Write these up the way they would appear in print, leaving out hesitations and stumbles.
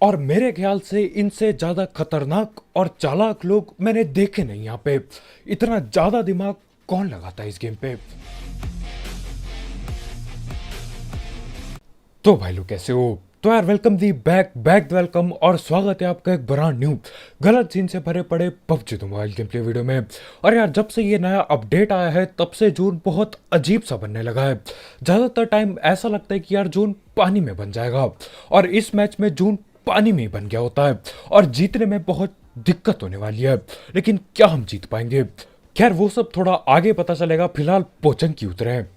और मेरे ख्याल से इनसे ज्यादा खतरनाक और चालाक लोग मैंने देखे नहीं यहाँ पे। इतना ज्यादा दिमाग कौन लगाता है इस गेम पे। तो भाई लोग कैसे हो? तो यार वेलकम दी बैक वेलकम और स्वागत है आपका एक ब्रांड न्यू गलत सीन से भरे पड़े PUBG mobile game play video में। और यार जब से ये नया अपडेट आया है तब से जून बहुत अजीब सा बनने लगा है। ज्यादातर टाइम ऐसा लगता है कि यार जून पानी में बन जाएगा, और इस मैच में जून पानी में ही बन गया होता है और जीतने में बहुत दिक्कत होने वाली है। लेकिन क्या हम जीत पाएंगे? खैर वो सब थोड़ा आगे पता चलेगा, फिलहाल पोचंग की उतरे हैं।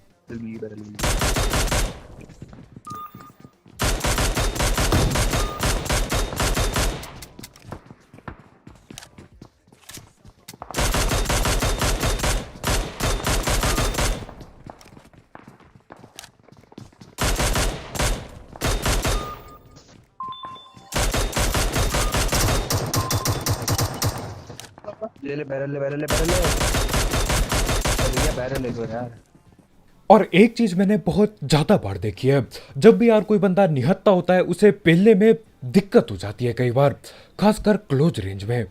ले बैरल ले बैरल ले बैरल ले। अरे क्या बैरल ले दो यार। और एक चीज मैंने बहुत ज्यादा बार देखी है, जब भी यार कोई बंदा निहत्था होता है उसे पेलने में दिक्कत हो जाती है कई बार, खासकर क्लोज रेंज में।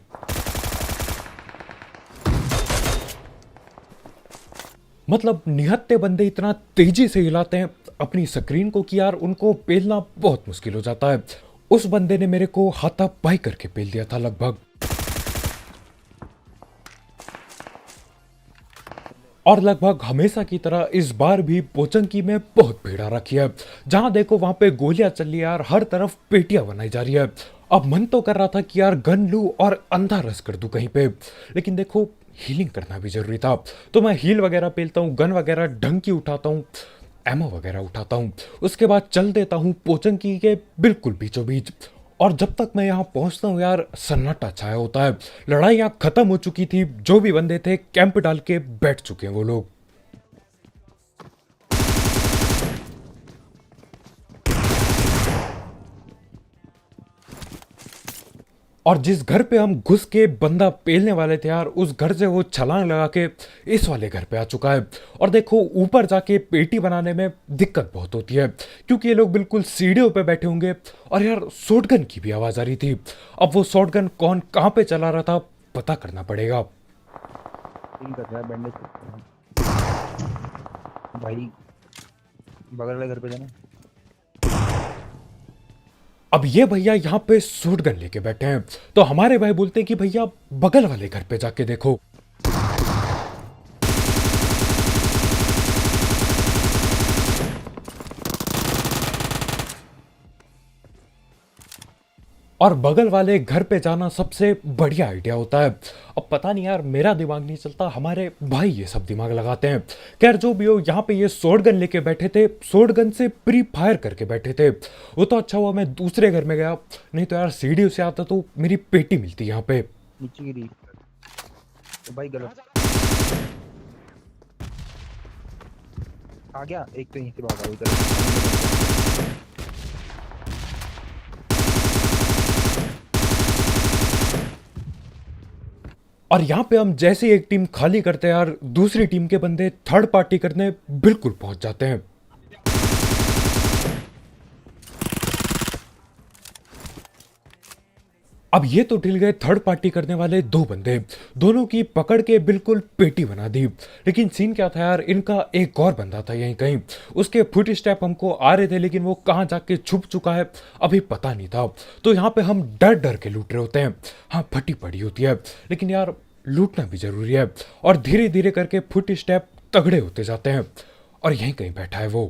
मतलब निहत्थे बंदे इतना तेजी से हिलाते हैं अपनी स्क्रीन को कि यार उनको पेलना बहुत मुश्किल हो जाता है। उस बंदे ने मेरे को हाथापाई करके पेल दिया था लगभग। और लगभग हमेशा की तरह इस बार भी पोचंकी में बहुत भीड़ आ रखी है। जहां देखो वहां पे गोलियां चल रही है यार, हर तरफ पेटियां बनाई जा रही है। अब मन तो कर रहा था कि यार गन लूं और अंधा रस कर दूं कहीं पे, लेकिन देखो हीलिंग करना भी जरूरी था। तो मैं हील वगैरह पेलता हूँ, गन वगैरह ढंग की उठाता हूँ, एमो वगैरह उठाता हूँ, उसके बाद चल देता हूँ पोचंकी के बिल्कुल बीचों बीच। और जब तक मैं यहाँ पहुंचता हूँ यार सन्नाटा छाया होता है। लड़ाई यहाँ खत्म हो चुकी थी, जो भी बंदे थे कैंप डाल के बैठ चुके हैं वो लोग। और जिस घर पे हम घुस के बंदा पेलने वाले थे यार, उस घर से वो छलांग लगा के इस वाले घर पे आ चुका है। और देखो ऊपर जाके पेटी बनाने में दिक्कत बहुत होती है, क्योंकि ये लोग बिल्कुल सीढ़ियों पे बैठे होंगे। और यार शॉटगन की भी आवाज आ रही थी। अब वो शॉटगन कौन कहाँ पे चला रहा था पता करना पड़ेगा। फील कर रहा है बैंडेज कर भाई। बगल वाले घर पे जाना। अब ये भैया यहाँ पे शॉटगन लेके बैठे हैं, तो हमारे भाई बोलते हैं कि भैया बगल वाले घर पे जाके देखो। और बगल वाले घर पे जाना सबसे बढ़िया आइडिया होता है। अब पता नहीं यार मेरा दिमाग नहीं चलता, हमारे भाई ये सब दिमाग लगाते हैं। खैर जो भी हो, यहाँ पे ये शॉटगन लेके बैठे थे, शॉटगन से प्री फायर करके बैठे थे। वो तो अच्छा हुआ मैं दूसरे घर में गया, नहीं तो यार सीढ़ियों से आता तो मेरी पेटी मिलती यहाँ पे। नीचे गिरी तो भाई गलत आ गया। एक तो यहीं से भागा उधर। और यहाँ पे हम जैसे ही एक टीम खाली करते हैं यार, दूसरी टीम के बंदे थर्ड पार्टी करने बिल्कुल पहुंच जाते हैं। अब ये तो ढिल गए थर्ड पार्टी करने वाले दो बंदे, दोनों की पकड़ के बिल्कुल पेटी बना दी। लेकिन सीन क्या था यार, इनका एक और बंदा था यहीं कहीं, उसके फुट स्टेप हमको आ रहे थे, लेकिन वो कहाँ जाके छुप चुका है अभी पता नहीं था। तो यहाँ पे हम डर डर के लूट रहे होते हैं। हाँ फटी पड़ी होती है, लेकिन यार लूटना भी जरूरी है। और धीरे धीरे करके फुट स्टेप तगड़े होते जाते हैं, और यहीं कहीं बैठा है वो।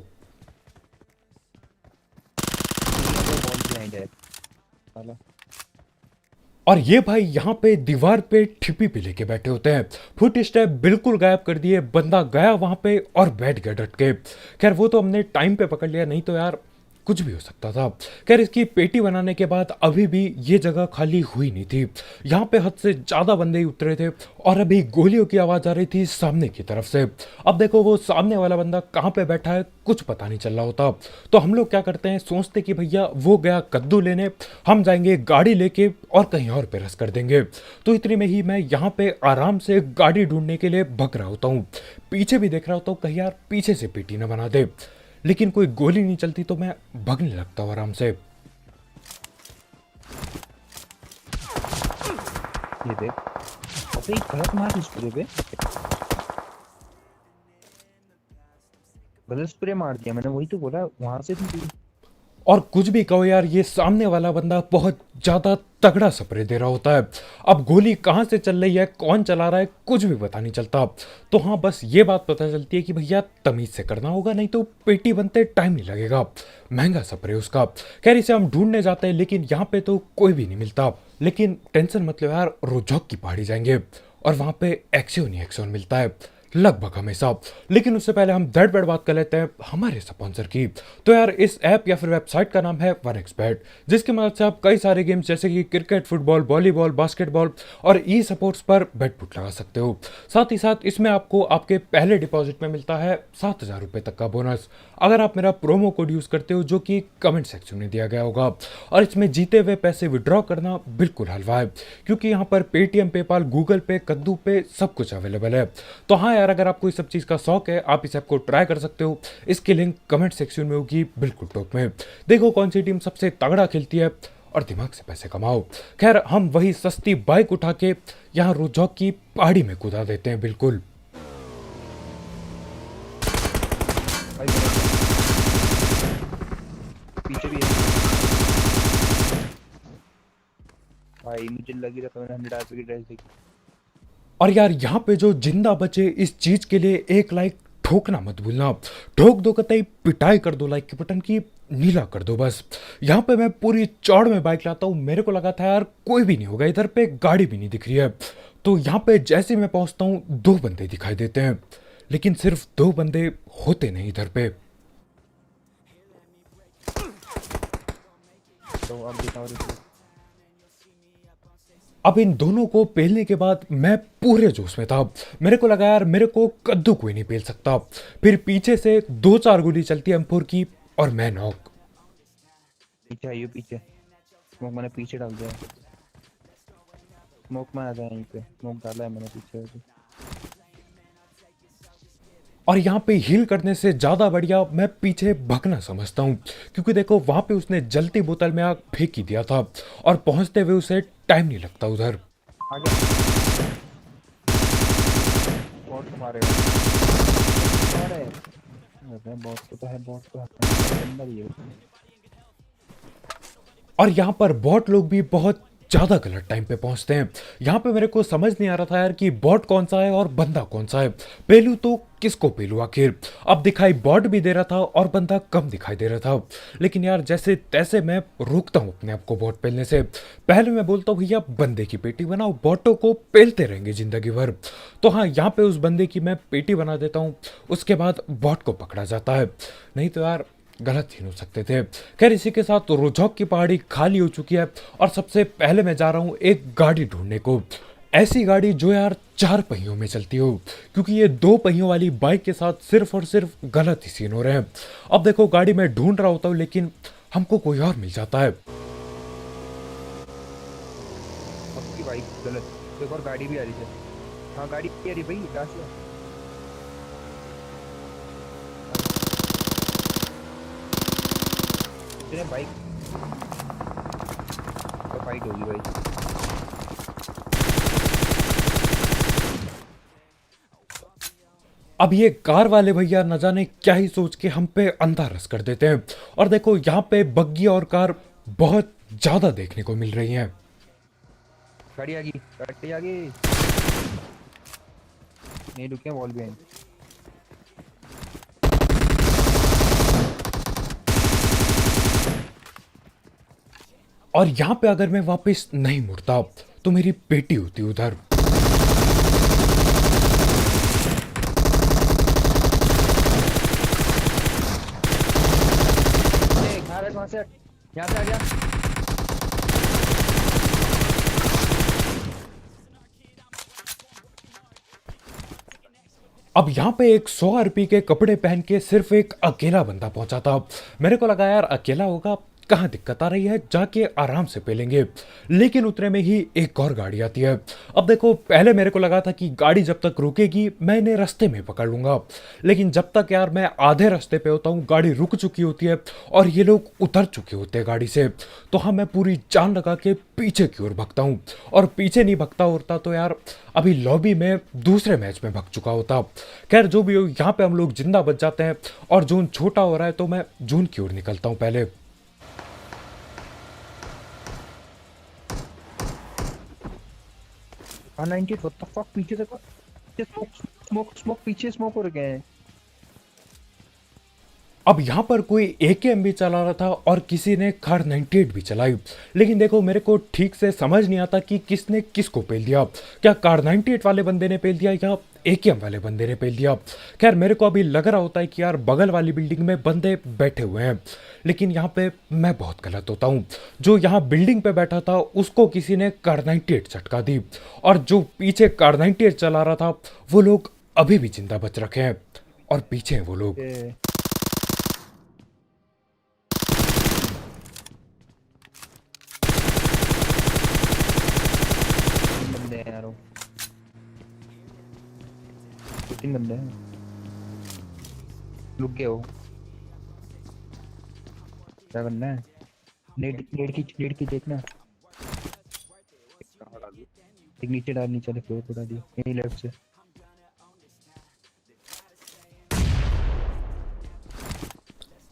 बॉल ब्लाइंड है साला। और ये भाई यहाँ पे दीवार पे ठिपी पे लेके बैठे होते हैं, फुट स्टेप बिल्कुल गायब कर दिए, बंदा गया वहां पे और बैठ गया डट के। खैर वो तो हमने टाइम पे पकड़ लिया, नहीं तो यार कुछ भी हो सकता था। खैर इसकी पेटी बनाने के बाद अभी भी ये जगह खाली हुई नहीं थी। यहाँ पे हद से ज्यादा बंदे ही उतरे थे, और अभी गोलियों की आवाज आ रही थी सामने की तरफ से। अब देखो वो सामने वाला बंदा कहाँ पे बैठा है कुछ पता नहीं चल रहा होता। तो हम लोग क्या करते हैं, सोचते कि भैया वो गया कद्दू लेने, हम जाएंगे गाड़ी लेके और कहीं और पे रस कर देंगे। तो इतने में ही मैं यहाँ पे आराम से गाड़ी ढूंढने के लिए भग रहा होता हूँ, पीछे भी देख रहा होता हूँ कहीं यार पीछे से पेटी ना बना दे। लेकिन कोई गोली नहीं चलती, तो मैं भगने लगता हूँ आराम से। ये देख, अबे ये गलत मार स्प्रे पे, गलत स्प्रे मार दिया मैंने, वही तो बोला वहां से तुम। और कुछ भी कहो यार, ये सामने वाला बंदा बहुत ज्यादा तगड़ा स्प्रे दे रहा होता है। अब गोली कहाँ से चल रही है, कौन चला रहा है, कुछ भी पता नहीं चलता। तो हाँ, बस ये बात पता चलती है कि भैया तमीज से करना होगा, नहीं तो पेटी बनते टाइम नहीं लगेगा। महंगा स्प्रे उसका। खैर इसे हम ढूंढने जाते हैं, लेकिन यहाँ पे तो कोई भी नहीं मिलता। लेकिन टेंशन मत लो यार, रोजॉक की पहाड़ी जाएंगे और वहां पे एक्सियोन ही एक्सियोन मिलता है लगभग हमेशा। लेकिन उससे पहले हम दर्द बेड बात कर लेते हैं हमारे स्पॉन्सर की। तो यार इस ऐप या फिर वेबसाइट का नाम है 1xBet, जिसकी मदद से आप कई सारे गेम्स जैसे कि क्रिकेट, फुटबॉल, वॉलीबॉल, बास्केटबॉल और ई स्पोर्ट्स पर बेट पुट लगा सकते हो। साथ ही साथ इसमें आपको आपके पहले डिपॉजिट में मिलता है 7,000 रुपये तक का बोनस, अगर आप मेरा प्रोमो कोड यूज करते हो, जो कि कमेंट सेक्शन में दिया गया होगा। और इसमें जीते हुए पैसे विड्रॉ करना बिल्कुल हलवा है, क्योंकि यहाँ पर पेटीएम, पेपाल, गूगल पे, कद्दू पे सब कुछ अवेलेबल है। तो हाँ यार, अगर आपको इस सब चीज़ का शौक है, आप इस ऐप को ट्राई कर सकते हो। इसकी लिंक कमेंट सेक्शन में होगी बिल्कुल टॉप में। देखो कौन सी टीम सबसे तगड़ा खेलती है और दिमाग से पैसे कमाओ। खैर हम वही सस्ती बाइक उठा के यहाँ रोजॉक की पहाड़ी में कूदा देते हैं बिल्कुल। भाई पीछे भी है भाई, मुझे लग ही रहा था मैंने 100 रुपये की ड्रेस देखी। और यार यहाँ पे जो जिंदा बचे इस चीज के लिए एक लाइक ठोकना मत भूलना। ठोक दो कतई, पिटाई कर दो लाइक के बटन की, नीला कर दो बस। यहाँ पे मैं पूरी चौड़ में बाइक लाता हूँ, मेरे को लगा था यार कोई भी नहीं होगा, इधर पे गाड़ी भी नहीं दिख रही है। तो यहाँ पे जैसे मैं पहुंचता हूँ 2 बंदे दिखाई देते हैं, लेकिन सिर्फ 2 बंदे होते नहीं इधर पे। तो अब दिखाओ रे। अब इन दोनों को पेलने के बाद मैं पूरे जोश में था। मेरे को लगा यार मेरे को कद्दू कोई नहीं पेल सकता। फिर पीछे से 2-4 गोली चलती है M4 की और मैं नॉक। पीछे आइयो, पीछे स्मोक मैंने पीछे डाल दिया, स्मोक में आ जाए, यहीं पे स्मोक डाला है मैंने पीछे से। और यहाँ पे हील करने से ज्यादा बढ़िया मैं पीछे भगना समझता हूँ, क्योंकि देखो वहां पे उसने जलती बोतल में आग फेंक ही दिया था और पहुंचते हुए उसे टाइम नहीं लगता उधर। आगे बॉट को मारेगा, अरे बॉट को तो है, बॉट को अंदर ही है। और यहाँ पर बॉट लोग भी बहुत ज्यादा गलत टाइम पे पहुंचते हैं। यहाँ पे मेरे को समझ नहीं आ रहा था यार कि बॉट कौन सा है और बंदा कौन सा है, पेलू तो किसको पेलू आखिर। अब दिखाई बॉट भी दे रहा था और बंदा कम दिखाई दे रहा था, लेकिन यार जैसे तैसे मैं रोकता हूँ अपने आप को बॉट पेलने से। पहले मैं बोलता हूँ भैया बंदे की पेटी बनाओ, बॉटों को पेलते रहेंगे जिंदगी भर। तो हाँ, यहाँ पे उस बंदे की मैं पेटी बना देता हूँ, उसके बाद बॉट को पकड़ा जाता है, नहीं तो यार गलत सीन हो सकते थे। खैर इसी के साथ रोजॉक की पहाड़ी खाली हो चुकी है और सबसे पहले मैं जा रहा हूँ एक गाड़ी ढूंढने को, ऐसी गाड़ी जो यार 4 पहियों में चलती हो, क्योंकि ये 2 पहियों वाली बाइक के साथ सिर्फ और सिर्फ गलत ही सीन हो रहे हैं। अब देखो गाड़ी में ढूंढ रहा होता हूँ, लेकिन हमको कोई और मिल जाता है। आपकी बाइक गलत, एक और गाड़ी भी आ रही है। हाँ गाड़ी भी आ रही भाई, कहाँ से? तेरे बाइक तो फाइट होगी भाई। अब ये कार वाले भैया न जाने क्या ही सोच के हम पे अंधा रस कर देते हैं। और देखो यहाँ पे बग्गी और कार बहुत ज्यादा देखने को मिल रही हैं। गाड़ी आ गई, गाड़ी आ गई, नहीं रुके, वॉल भी आई। और यहाँ पे अगर मैं वापस नहीं मुड़ता तो मेरी पेटी होती उधर। वहां से यहाँ पे आ गया। अब यहाँ पे एक 100 रुपये के कपड़े पहन के सिर्फ एक अकेला बंदा पहुंचा था। मेरे को लगा यार अकेला होगा, कहाँ दिक्कत आ रही है, जाके आराम से पेलेंगे। लेकिन उतने में ही एक और गाड़ी आती है। अब देखो, पहले मेरे को लगा था कि गाड़ी जब तक रुकेगी मैं इन्हें रास्ते में पकड़ लूंगा, लेकिन जब तक यार मैं आधे रास्ते पे होता हूँ गाड़ी रुक चुकी होती है और ये लोग उतर चुके होते हैं गाड़ी से। तो हाँ, मैं पूरी जान लगा के पीछे की ओर भगता हूँ, और पीछे नहीं भगता होता तो यार अभी लॉबी में दूसरे मैच में भग चुका होता। खैर जो भी हो, यहाँ पे हम लोग जिंदा बच जाते हैं और जोन छोटा हो रहा है तो मैं जोन की ओर निकलता हूँ पहले। हाँ 90 व्हाट द फक, पीछे देखो, स्मोक पीछे स्मोक हो रखे हैं। अब यहाँ पर कोई एकेएम भी चला रहा था और किसी ने कार 98 भी चलाई, लेकिन देखो मेरे को ठीक से समझ नहीं आता कि किसने किसको पेल दिया। क्या कार 98 वाले बंदे ने पेल दिया या एकेएम वाले बंदे ने पेल दिया। खैर मेरे को अभी लग रहा होता है कि यार बगल वाली बिल्डिंग में बंदे बैठे हुए हैं, लेकिन यहाँ पे मैं बहुत गलत होता हूँ। जो यहाँ बिल्डिंग पे बैठा था उसको किसी ने कार 98 झटका दी, और जो पीछे कार 98 चला रहा था वो लोग अभी भी जिंदा बच रखे हैं और पीछे हैं वो लोग। ये तीन बंदे हैं यार, वो 3 बंदे हैं, लुक गए हो। क्या करना है? नेट की देखना, एक नीचे डाल, नीचे वाले फ्लोर पे डालिए, यहीं लेफ्ट से।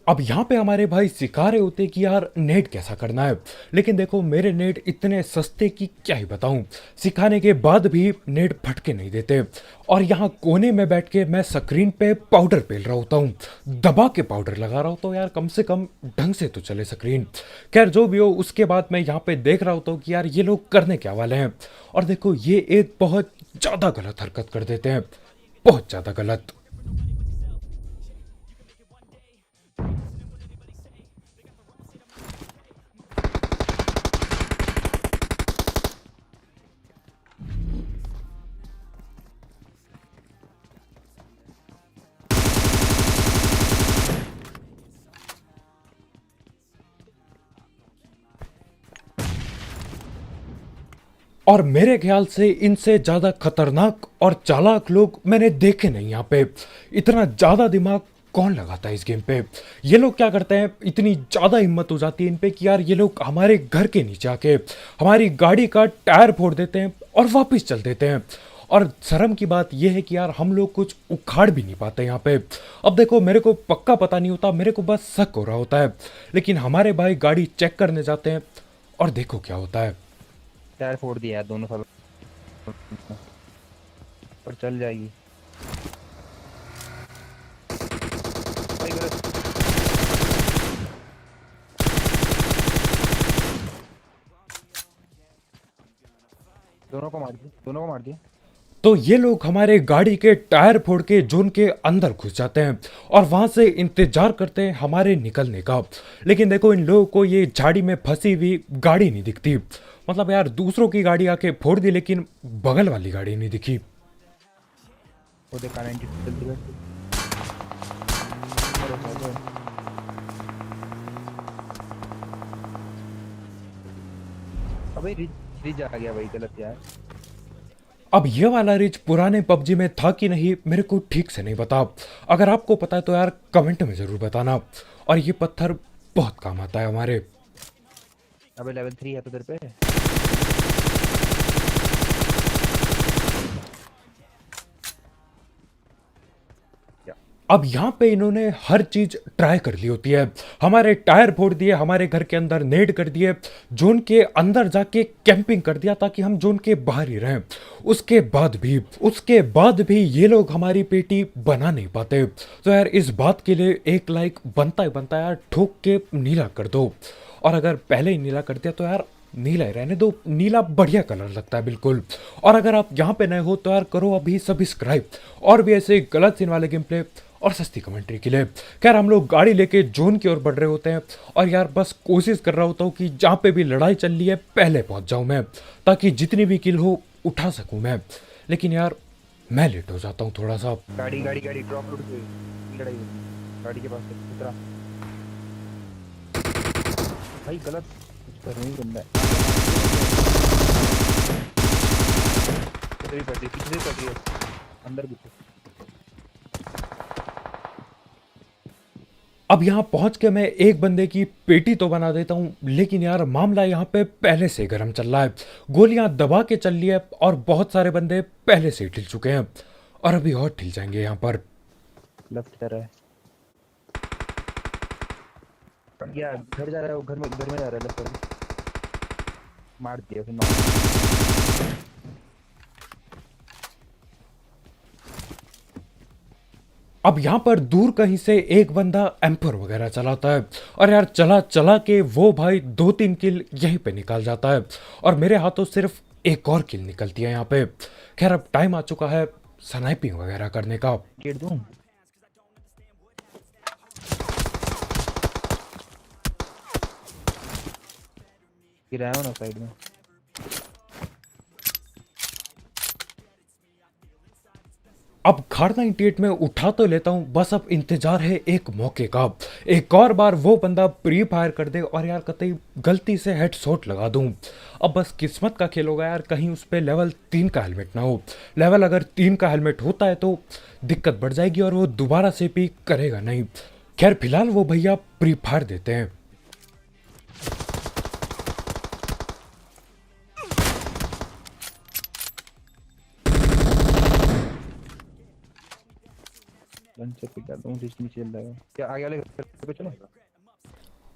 अब यहाँ पे हमारे भाई सिखा रहे होते कि यार नेट कैसा करना है, लेकिन देखो मेरे नेट इतने सस्ते कि क्या ही बताऊं। सिखाने के बाद भी नेट फटके नहीं देते, और यहाँ कोने में बैठ के मैं स्क्रीन पे पाउडर पेल रहा होता हूँ, दबा के पाउडर लगा रहा होता हूँ यार, कम से कम ढंग से तो चले स्क्रीन। खैर जो भी हो, उसके बाद मैं यहाँ पे देख रहा होता हूँ कि यार ये लोग करने क्या वाले हैं, और देखो ये एक बहुत ज़्यादा गलत हरकत कर देते हैं, बहुत ज़्यादा गलत। और मेरे ख्याल से इनसे ज़्यादा खतरनाक और चालाक लोग मैंने देखे नहीं यहाँ पे। इतना ज़्यादा दिमाग कौन लगाता है इस गेम पे। ये लोग क्या करते हैं, इतनी ज़्यादा हिम्मत हो जाती है इन पे कि यार ये लोग हमारे घर के नीचे आके हमारी गाड़ी का टायर फोड़ देते हैं और वापस चल देते हैं। और शर्म की बात यह है कि यार हम लोग कुछ उखाड़ भी नहीं पाते यहाँ पे। अब देखो मेरे को पक्का पता नहीं होता, मेरे को बस शक हो रहा होता है, लेकिन हमारे भाई गाड़ी चेक करने जाते हैं और देखो क्या होता है। टायर फोड़ दिया है दोनों सालों, पर चल जाएगी भाई, गलत। दोनों को मार दिया, दोनों को मार दिया। तो ये लोग हमारे गाड़ी के टायर फोड़ के जोन के अंदर घुस जाते हैं और वहां से इंतजार करते हैं हमारे निकलने का। लेकिन देखो इन लोगों को ये झाड़ी में फंसी हुई गाड़ी नहीं दिखती। मतलब यार दूसरों की गाड़ी आके फोड़ दी, लेकिन बगल वाली गाड़ी नहीं दिखी। वो देखा 90 जल्दी बैठ। अरे बाबा, अबे रिज आ गया भाई, गलत यार। अब ये वाला रिच पुराने पबजी में था कि नहीं मेरे को ठीक से नहीं पता। अगर आपको पता है तो यार कमेंट में जरूर बताना। और ये पत्थर बहुत काम आता है हमारे। अबे लेवल 3 है तो तेरे पे। क्या? अब यहाँ पे इन्होंने हर चीज ट्राई कर ली होती है। हमारे टायर फोड़ दिए, हमारे घर के अंदर नेड कर दिए, जोन के अंदर जाके कैंपिंग कर दिया ताकि हम जोन के बाहर ही रहें। उसके बाद भी ये लोग हमारी पेटी बना नहीं पाते। तो यार इस बात के लिए एक लाइक बनता ही बनता है यार, ठोक के नीला कर दो। और अगर पहले ही नीला कर दिया तो यार नीला ही रहने दो, नीला बढ़िया कलर लगता है बिल्कुल। और अगर आप यहाँ पे नए हो तो यार करो अभी सब्सक्राइब, और भी ऐसे गलत सीन वाले गेम प्ले और सस्ती कमेंट्री के लिए। खैर हम लोग गाड़ी लेके जोन की ओर बढ़ रहे होते हैं, और यार बस कोशिश कर रहा होता हूँ कि जहाँ पे भी लड़ाई चल रही है पहले पहुँच जाऊँ मैं, ताकि जितनी भी किल हो उठा सकूँ मैं। लेकिन यार मैं लेट हो जाता हूँ थोड़ा सा। गाड़ी गाड़ी गाड़ी ड्रॉप रोड पे लड़ाई हुई। गाड़ी के पास से इतना भाई गलत कुछ कर रही बंदा है। पीछे भी पड़ रही है अंदर भी। अब यहाँ पहुंच के मैं एक बंदे की पेटी तो बना देता हूँ, लेकिन यार मामला यहाँ पे पहले से गर्म चल रहा है। गोलियां दबा के चल रही है और बहुत सारे बंदे पहले से हिल चुके हैं और अभी और हिल जाएंगे यहाँ पर। लेफ्ट कर रहा है या घर जा रहा है, वो घर में जा रहा है। लेफ्ट कर मार दिया फिर अब यहाँ पर दूर कहीं से एक बंदा एम्पर वगैरह चलाता है और यार चला चला के वो भाई 2-3 किल यहीं पे निकाल जाता है और मेरे हाथों सिर्फ एक और किल निकलती है यहाँ पे। खैर अब टाइम आ चुका है स्नाइपिंग वगैरह करने का। गेट दूं। गिराया हो ना साइड में। अब खाड़ 98 में उठा तो लेता हूँ, बस अब इंतजार है एक मौके का, एक और बार वो बंदा प्री फायर कर दे और यार कतई गलती से हेडशॉट लगा दूं। अब बस किस्मत का खेल होगा यार, कहीं उस पे लेवल 3 का हेलमेट ना हो। लेवल अगर 3 का हेलमेट होता है तो दिक्कत बढ़ जाएगी और वो दोबारा से भी करेगा नहीं। खैर फिलहाल वो भैया प्री फायर देते हैं। लंच पे कर दूं जिस नीचे चल रहा है क्या आगे वाले घर पे चलो।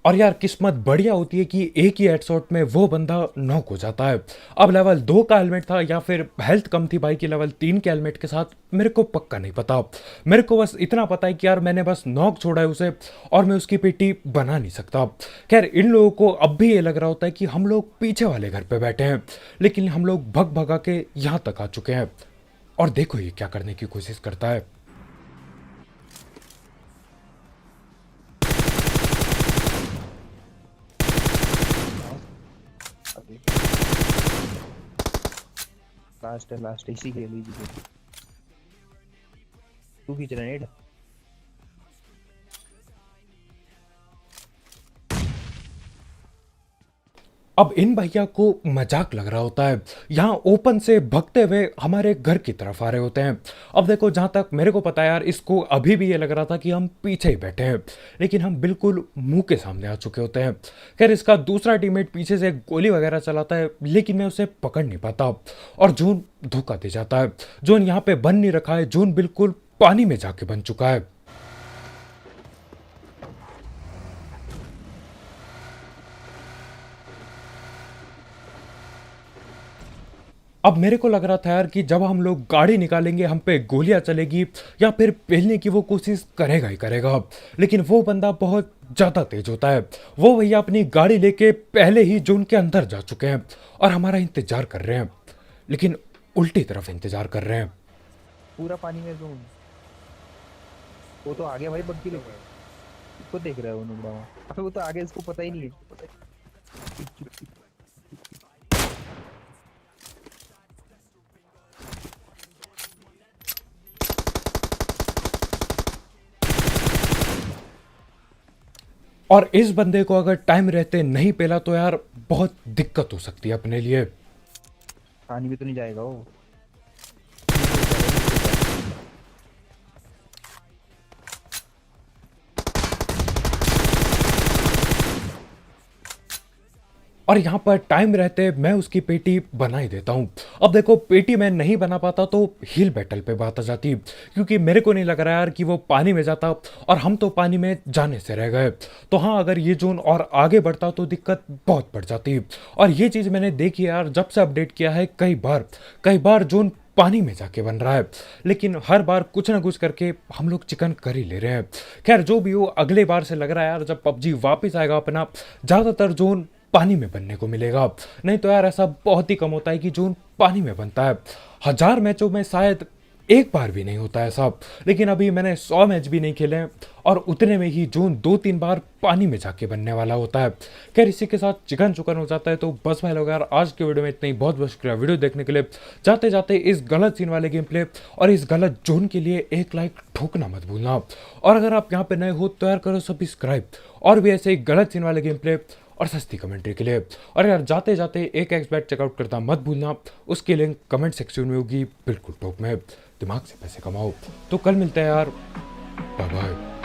और यार किस्मत बढ़िया होती है कि एक ही हेडशॉट में वो बंदा नॉक हो जाता है। अब लेवल 2 का हेलमेट था या फिर हेल्थ कम थी भाई की लेवल 3 के हेलमेट के साथ, मेरे को पक्का नहीं पता। मेरे को बस इतना पता है कि यार मैंने बस नॉक छोड़ा है उसे और मैं उसकी पेटी बना नहीं सकता। खैर इन लोगों को अब भी ये लग रहा होता है कि हम लोग पीछे वाले घर पे बैठे हैं, लेकिन हम लोग भग भगा के यहाँ तक आ चुके हैं। और देखो ये क्या करने की कोशिश करता है। लास्ट इसी के लीजिए तू खींच रहा है नेट। अब इन भैया को मजाक लग रहा होता है, यहाँ ओपन से भगते हुए हमारे घर की तरफ आ रहे होते हैं। अब देखो जहाँ तक मेरे को पता है यार, इसको अभी भी ये लग रहा था कि हम पीछे ही बैठे हैं, लेकिन हम बिल्कुल मुंह के सामने आ चुके होते हैं। खैर इसका दूसरा टीममेट पीछे से गोली वगैरह चलाता है, लेकिन मैं उसे पकड़ नहीं पाता और जून धोखा दे जाता है। जून यहाँ पे बन नहीं रखा है, जून बिल्कुल पानी में जाके बन चुका है। अब मेरे को लग रहा था यार कि जब हम लोग गाड़ी निकालेंगे हम पे गोलियां चलेगी या फिर पेलने की वो कोशिश करेगा ही करेगा, लेकिन वो बंदा बहुत ज़्यादा तेज होता है। वो भैया अपनी गाड़ी लेके पहले ही जोन के अंदर जा चुके हैं और हमारा इंतजार कर रहे हैं, लेकिन उल्टी तरफ इंतजार कर रहे हैं। पूरा पानी में जोन। वो तो आगे भाई बग्गी लेके इसको देख रहा है वो नुबड़ा वहाँ। वो तो आगे इसको पता ही नहीं है। और इस बंदे को अगर टाइम रहते नहीं पेला तो यार बहुत दिक्कत हो सकती है अपने लिए। पानी भी तो नहीं जाएगा वो। और यहाँ पर टाइम रहते मैं उसकी पेटी बना ही देता हूँ। अब देखो पेटी मैं नहीं बना पाता तो हिल बैटल पे बात आ जाती, क्योंकि मेरे को नहीं लग रहा यार कि वो पानी में जाता और हम तो पानी में जाने से रह गए। तो हाँ अगर ये जोन और आगे बढ़ता तो दिक्कत बहुत बढ़ जाती। और ये चीज़ मैंने देखी यार, जब से अपडेट किया है कई बार जोन पानी में जाके बन रहा है, लेकिन हर बार कुछ ना कुछ करके हम लोग चिकन कर ही ले रहे हैं। खैर जो भी हो, अगले बार से लग रहा है यार जब पबजी वापस आएगा अपना, ज़्यादातर जोन पानी में बनने को मिलेगा। नहीं तो यार ऐसा बहुत ही कम होता है कि जोन पानी में बनता है। 1000 मैचों में शायद एक बार भी नहीं होता है सब, लेकिन अभी मैंने 100 मैच भी नहीं खेले हैं और उतने में ही जोन 2-3 बार पानी में जाके बनने वाला होता है। खैर इसी के साथ चिकन चुकन हो जाता है। तो बस भाई लोग यार आज के वीडियो में इतना ही। बहुत बहुत शुक्रिया वीडियो देखने के लिए। जाते जाते इस गलत सीन वाले गेम प्ले और इस गलत जोन के लिए एक लाइक ठोकना मत भूलना। और अगर आप यहाँ पे नए हो तो यार करो सब्सक्राइब और भी ऐसे ही गलत सीन वाले गेम प्ले और सस्ती कमेंट्री के लिए। और यार जाते जाते एक एक्स बैट चेकआउट करना मत भूलना, उसकी लिंक कमेंट सेक्शन में होगी बिल्कुल टॉप में। दिमाग से पैसे कमाओ। तो कल मिलते हैं यार, बाय बाय।